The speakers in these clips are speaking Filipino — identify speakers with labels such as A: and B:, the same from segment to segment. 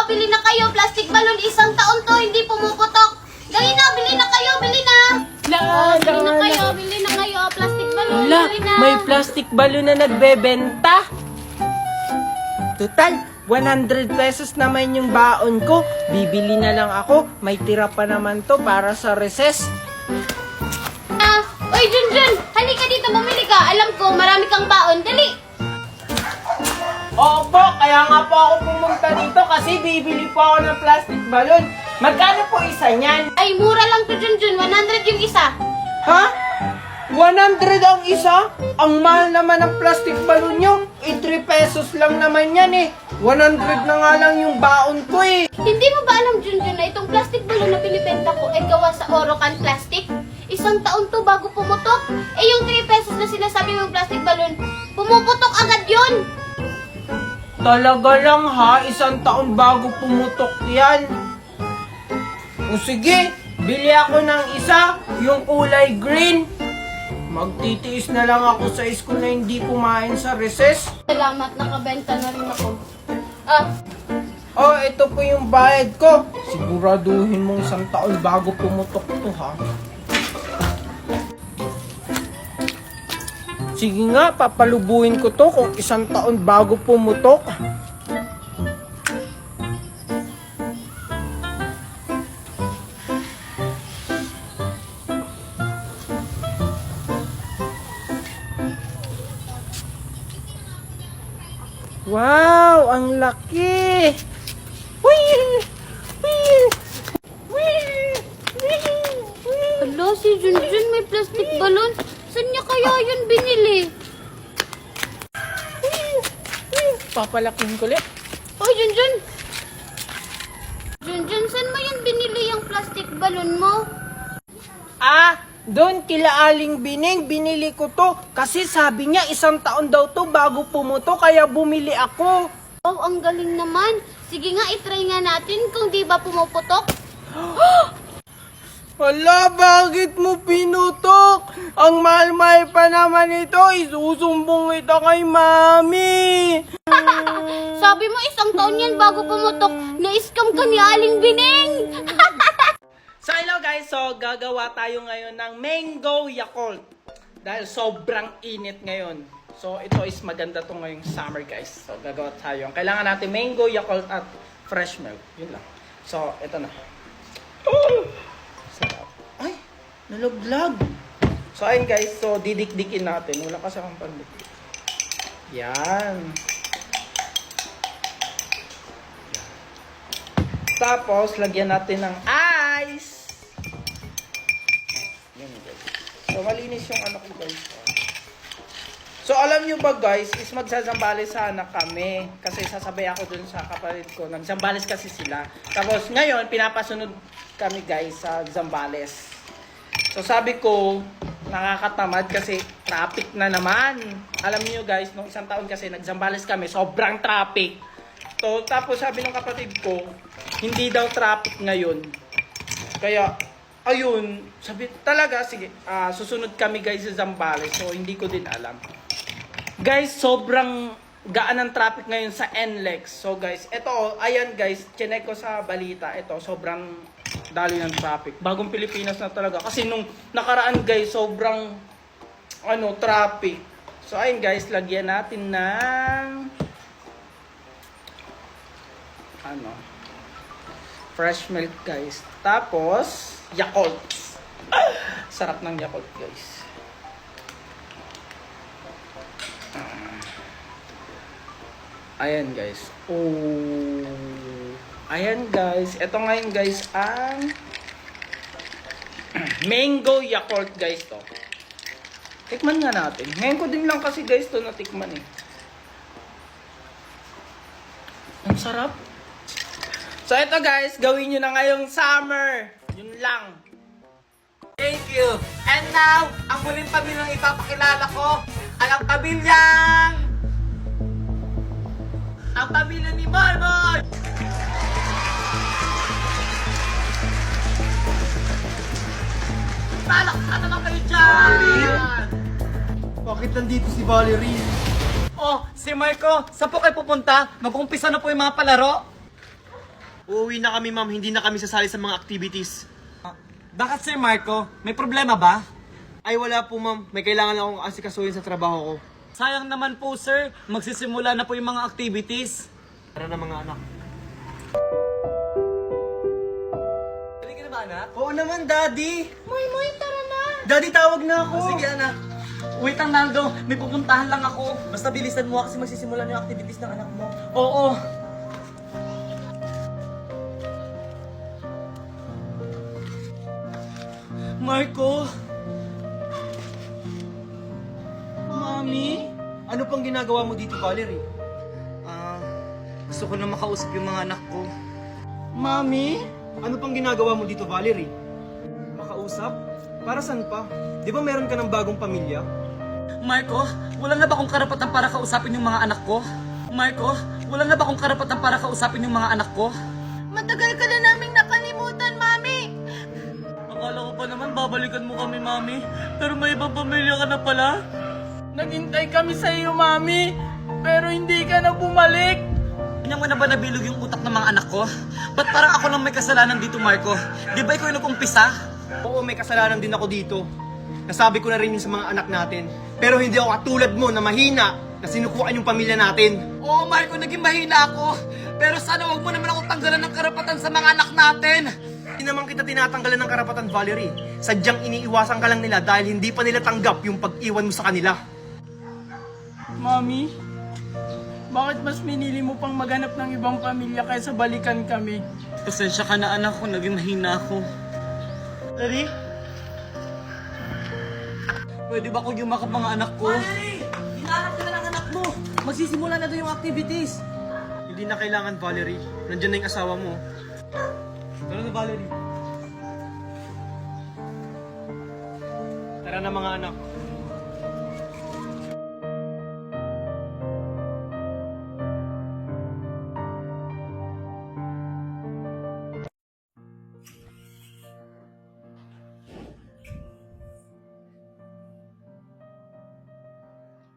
A: bili na kayo. Plastic balloon, isang taon to, hindi pumuputok. Dali na, bili na kayo, bili na. Bili na kayo, bili na kayo. Plastic balloon,
B: Wala,
A: bili na.
B: may plastic balloon na nagbebenta. Total, 100 pesos naman yung baon ko. Bibili na lang ako. May tira pa naman to para sa recess.
A: Oy, Junjun, halika dito, bumili ka. Alam ko, marami kang baon. Dali.
B: Opo, kaya nga po ako pumunta dito kasi bibili po ako ng plastic balloon. Magkano po isa niyan?
A: Ay, mura lang to, Junjun. 100 yung isa.
B: Ha? 100 ang isa? Ang mahal naman ng plastic balloon nyo. 3 pesos lang naman yan eh. 100 na nga lang yung baon ko eh.
A: Hindi mo ba alam, Junjun, na itong plastic balloon na binibenta ko ay gawa sa Orocan plastic? Isang taon to bago pumutok. Eh, yung 3 pesos na sinasabi mong plastic balloon, pumuputok agad yun.
B: Talaga lang ha, isang taon bago pumutok yan. O sige, bili ako ng isa, yung kulay green. Magtitiis na lang ako sa school na hindi kumain sa recess.
A: Salamat, nakabenta na rin ako.
B: Oh, ito po yung bayad ko. Siguraduhin mong isang taon bago pumutok to ha. Sige nga, papalubuhin ko to kung isang taon bago pumutok. Wow, ang laki!
A: Hala, si Junjun may plastic balloon. Saan niya kaya yun binili?
B: Papalaking ko ulit.
A: Oy, Junjun! Junjun, saan mo yun binili yung plastic balloon mo?
B: Doon kila Aling Bining, binili ko to. Kasi sabi niya isang taon daw to bago pumuto, kaya bumili ako.
A: Oh, ang galing naman. Sige nga, itry nga natin kung di ba pumuputok.
B: Hala, bakit mo pinutok? Ang mahal-mahal pa naman ito, isusumbong kita kay Mami.
A: Sabi mo isang taon yan bago pumutok. Na-scam ka ni Aling Bining.
B: So hello guys, so gagawa tayo ngayon ng Mango Yakult. Dahil sobrang init ngayon. So ito is maganda to ngayong summer guys. So gagawa tayo. Ang kailangan natin Mango Yakult at fresh milk. Yun lang. So ito na. Sarap. Ay, nalaglag. So ayun guys, so didikdikin natin. Wala kasi akong pandikdik. Yan. Tapos lagyan natin ng ice. Yan guys. So malinis yung ano ko guys. So alam nyo ba guys, is magsasambales sana kami. Kasi sasabay ako dun sa kapatid ko. Nagsambales kasi sila. Tapos ngayon, pinapasunod kami guys sa Zambales. So sabi ko, nakakatamad kasi traffic na naman. Alam niyo guys, nung isang taon kasi nagsambales kami, sobrang traffic. So tapos sabi ng kapatid ko, hindi daw traffic ngayon. Kaya, ayun, sabi talaga, sige, susunod kami guys sa Zambales. So hindi ko din alam. Guys, sobrang gaan ng traffic ngayon sa NLEX. So guys, ito, ayan guys, chinek ko sa balita. Ito, sobrang dali ng traffic. Bagong Pilipinas na talaga. Kasi nung nakaraan guys, sobrang traffic. So ayun guys, lagyan natin ng fresh milk guys. Tapos, Yakult. Sarap ng Yakult guys. Ayan guys. Oh. Ayan guys. Ito ngayon guys ang Mango Yakult guys to. Tikman nga natin. Ngayon ko din lang kasi guys to natikman eh. Ang sarap. So ito guys, gawin nyo na ngayong summer. Yun lang.
C: Thank you. And now, ang muling pamilyang ipapakilala ko, ang pamilyang... Ang pamilya ni Marmon! Talak na naman kayo dyan!
D: Bakit nandito si Valerie?
C: Oh, si Marco, saan po kayo pupunta? Mag-umpisa na po yung mga palaro.
D: Uuwi na kami, ma'am. Hindi na kami sasali sa mga activities.
C: Bakit, Sir Marco? May problema ba?
D: Ay, wala po, ma'am. May kailangan akong asikasuhin sa trabaho ko.
C: Sayang naman po, sir. Magsisimula na po yung mga activities.
D: Tara na, mga anak.
C: Ready ka na ba, anak?
D: Oo naman, Daddy.
A: Moy, tara na.
D: Daddy, tawag na ako.
C: Sige, anak. Wait lang, Naldo. May pupuntahan lang ako. Basta bilisan mo kasi magsisimula na yung activities ng anak mo. Oo. Marco? Mami?
D: Ano pang ginagawa mo dito, Valerie?
C: Gusto ko na makausap yung mga anak ko.
D: Mami? Ano pang ginagawa mo dito, Valerie? Makausap? Para saan pa? Di ba meron ka ng bagong pamilya?
C: Marco, wala na ba akong karapatan para kausapin yung mga anak ko? Marco, wala na ba akong karapatan para kausapin yung mga anak ko?
A: Matagal ka na naming nakalimutan, Mami.
C: Akala ko pa naman babalikan mo kami, Mami. Pero may ibang pamilya ka na pala.
B: Naghintay kami sa iyo, Mami. Pero hindi ka na bumalik.
C: Kanya mo na ba nabilog yung utak ng mga anak ko? Ba't parang ako lang may kasalanan dito, Marco? Di ba ikaw yung nag-umpisa?
D: Oo, may kasalanan din ako dito. Nasabi ko na rin yun sa mga anak natin. Pero hindi ako katulad mo na mahina na sinukuan yung pamilya natin.
C: Oo, Marco, naging mahina ako. Pero sana wag mo naman ako tanggalan ng karapatan sa mga anak natin.
D: Hindi naman kita tinatanggalan ng karapatan, Valerie. Sadyang iniiwasan ka lang nila dahil hindi pa nila tanggap yung pag-iwan mo sa kanila.
B: Mami, bakit mas minili mo pang maghanap ng ibang pamilya kaysa balikan kami?
C: Pasensya ka na, anak ko. Naging mahina ako. Daddy? Pwede ba ko yumakap mga anak ko? Valerie! Hinahanap ka na ng anak mo! Magsisimula na doon yung activities!
D: Hindi na kailangan, Valerie. Nandiyan na yung asawa mo.
C: Tara na, Valerie.
D: Tara na, mga anak.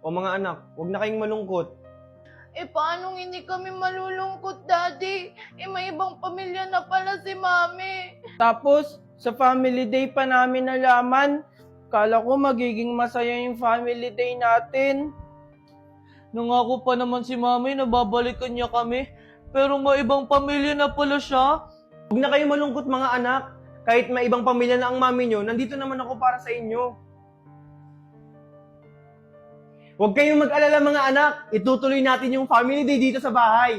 D: O mga anak, huwag na kayong malungkot.
A: Eh, paano hindi kami malulungkot, Daddy? Eh, may ibang pamilya na pala si Mami.
B: Tapos, sa family day pa namin nalaman, kala ko magiging masaya yung family day natin.
C: Nangako pa naman si Mami na babalikan niya kami. Pero may ibang pamilya na pala siya.
D: Huwag na kayong malungkot, mga anak. Kahit may ibang pamilya na ang mami nyo, nandito naman ako para sa inyo. Huwag kayong mag-alala, mga anak. Itutuloy natin yung family day dito sa bahay.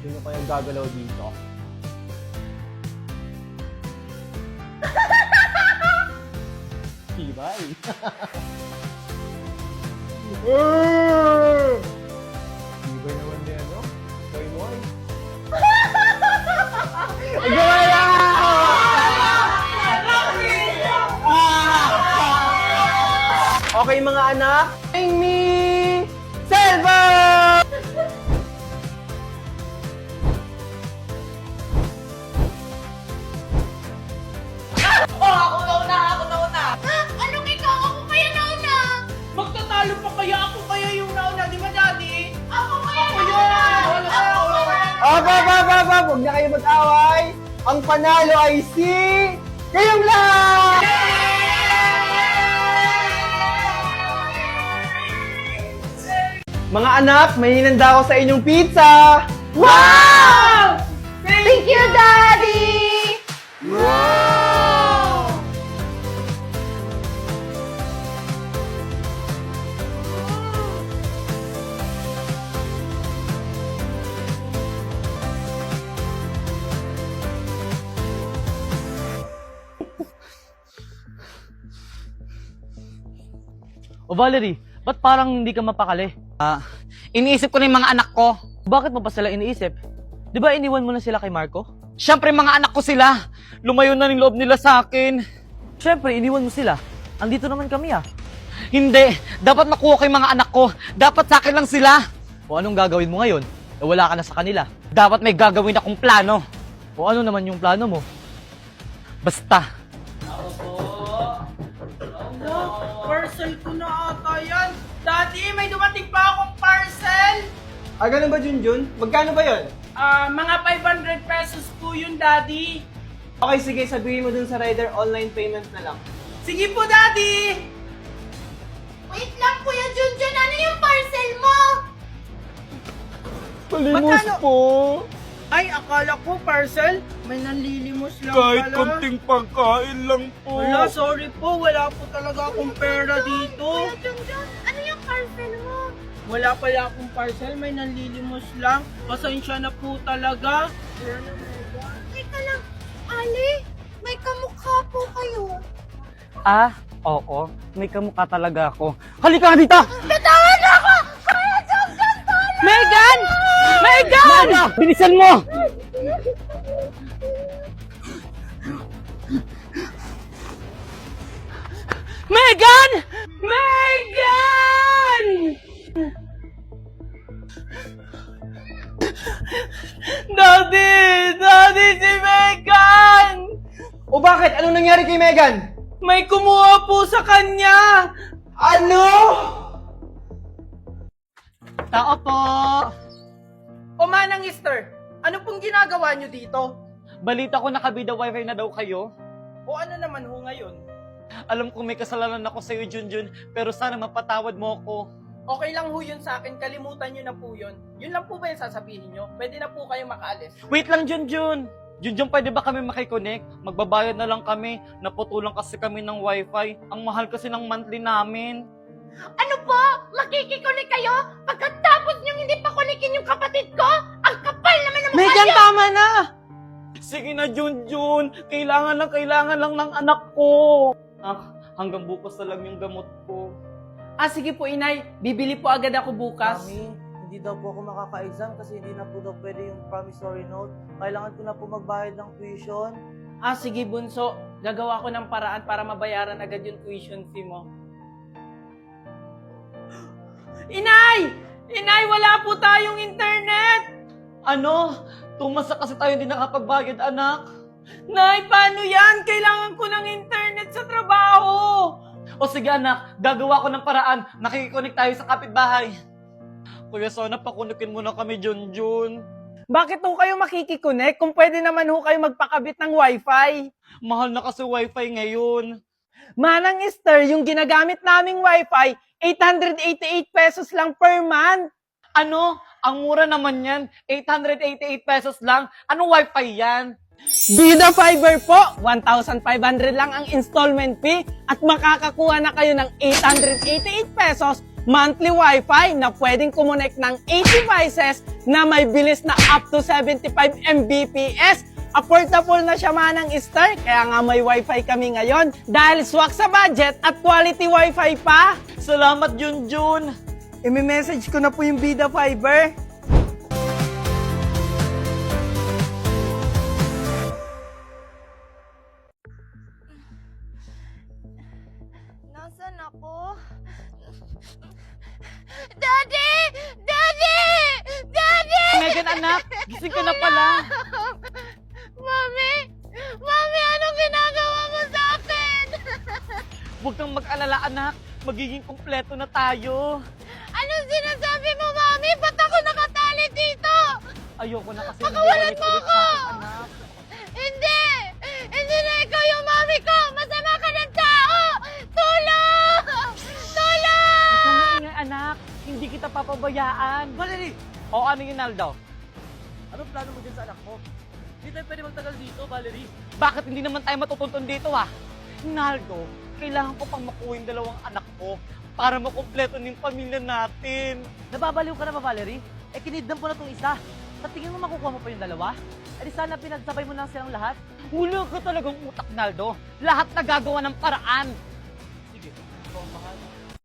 D: Sino kayang gagalaw dito? Tibay. Tibay naman din, ano? Boy Moy. Gawala! Okay, mga anak. Amy! Selva!
A: Anong ikaw? Ako kaya nauna?
B: Magtatalo pa kaya ako kaya yung nauna, di ba, Daddy?
A: Ako kaya
D: Huwag na kayo mag-away. Ang panalo ay si... Kayong lahat! Mga anak, may hinanda ako sa inyong pizza!
A: Wow! Thank you, Daddy!
C: O Valerie, ba't parang hindi ka mapakali? Iniisip ko na yung mga anak ko. Bakit mo pa sila iniisip? Di ba iniwan mo na sila kay Marco? Siyempre mga anak ko sila. Lumayo na yung loob nila sa akin. Siyempre, iniwan mo sila. Andito naman kami ah. Hindi! Dapat makuha ko yung mga anak ko. Dapat sa akin lang sila. O anong gagawin mo ngayon? E wala ka na sa kanila. Dapat may gagawin akong plano. O ano naman yung plano mo? Basta.
B: Parcel ko na ata yan. Daddy, may dumating pa akong parcel.
D: Ganun ba, Junjun? Magkano ba yun?
B: Mga 500 pesos po yun, Daddy.
D: Okay, sige, sabihin mo dun sa rider, online payment na lang.
B: Sige po, Daddy.
A: Wait lang, Kuya Junjun. Ano yung parcel mo?
B: Palimos
D: po.
B: Ay, akala ko parcel. May nanlilimos lang
E: Kahit
B: pala.
E: konting pagkain lang po.
B: Wala, sorry po. Wala po talaga akong pera dito.
A: Kuya Junjun, ano yung parcel mo?
B: Wala pala akong parcel. May nanlilimos lang. Pasensya na po talaga.
A: Teka lang, Ali, may kamukha po kayo.
C: Ah, oo. May kamukha talaga ako. Halika nga dito!
A: Bitawan ako! Kuya Junjun, tulong!
C: Megan! Megan! Bilisan mo! Megan! Megan! Daddy! Daddy, si Megan!
D: O bakit? Anong nangyari kay Megan?
B: May kumuha po sa kanya.
D: Ano?
C: Tao po!
B: O manang Easter, ano pong ginagawa nyo dito?
C: Balita ko nakabida wifi na daw kayo.
B: O ano naman ho ngayon?
C: Alam ko may kasalanan ako sa'yo, Junjun, pero sana mapatawad mo ako.
B: Okay lang ho yun sa akin, kalimutan nyo na po yun. Yun lang po ba yung sasabihin nyo? Pwede na po kayo makaalis.
C: Wait lang, Junjun! Junjun, pwede ba kami makiconnect? Magbabayad na lang kami. Naputulang kasi kami ng wifi. Ang mahal kasi ng monthly namin.
A: Ano po? Makikikunik kayo? Pagkatapos niyong hindi pa kunikin yung kapatid ko? Ang kapal naman ng mukha
C: Megan,
A: niyo!
C: tama na! Sige na, Junjun. Kailangan lang ng anak ko. Hanggang bukas na lang yung gamot ko.
B: Sige po inay, bibili po agad ako bukas.
F: Mami, hindi daw po ako makaka-exam kasi hindi na po daw pwede yung promissory note. Kailangan ko na po magbayad ng tuition.
B: Sige bunso, gagawa ko ng paraan para mabayaran agad yung tuition fee mo. Inay! Inay, wala po tayong internet!
C: Ano? 2 months na kasi tayo hindi nakapagbayad, anak.
B: Nay, paano yan? Kailangan ko ng internet sa trabaho!
C: O sige, anak. Gagawa ko ng paraan. Nakikiconnect tayo sa kapitbahay. Kuya, sana pakunikin mo na kami, Junjun.
B: Bakit ho kayo makikiconnect kung pwede naman ho kayo magpakabit ng wifi?
C: Mahal na kasi wifi ngayon.
B: Manang Esther, yung ginagamit naming wifi, 888 pesos lang per month.
C: Ano? Ang mura naman yan. 888 pesos lang. Anong wifi yan?
B: Bida Fiber po, 1,500 lang ang installment fee at makakakuha na kayo ng 888 pesos monthly wifi na pwedeng kumonek ng 8 devices na may bilis na up to 75 Mbps. Affordable na siya manang Star, kaya nga may wifi kami ngayon dahil swak sa budget at quality wifi pa.
C: Salamat, Junjun.
B: I-message ko na po yung Bida Fiber.
A: Nasaan ako? Daddy! Daddy! Daddy!
C: Megan, anak. Gising ka na pala.
A: Mami! Mami, anong ginagawa mo sa akin?
C: Huwag kang mag-alala, anak. Magiging kumpleto na tayo.
A: Anong sinasabi mo, Mami? Ba't ako nakatali dito?
C: Ayoko na kasi
A: Pakawalan mo
C: ulit-ulit
A: ako!
C: sa akin, anak.
A: Hindi! Hindi na ikaw yung mami ko! Masama ka ng tao! Tulong! Tulong!
C: Huwag kang maingay, anak. Hindi kita papabayaan.
F: Valerie!
C: O ano yun, Naldo?
F: Anong plano mo dyan sa anak mo? Hindi tayo pwede magtagal dito, Valerie.
C: Bakit hindi naman tayo matutuntun dito, ah? Naldo, kailangan ko pang makuha yung 2 anak ko para makumpleto ng pamilya natin.
F: Nababaliw ka na ba, Valerie? Kinidnam ko na itong isa. Sa tingin mo makukuha mo pa yung 2? Di sana pinagsabay mo na silang lahat.
C: Wala ka talagang utak, Naldo. Lahat nagagawa ng paraan.
F: Sige, ikaw ang mahal.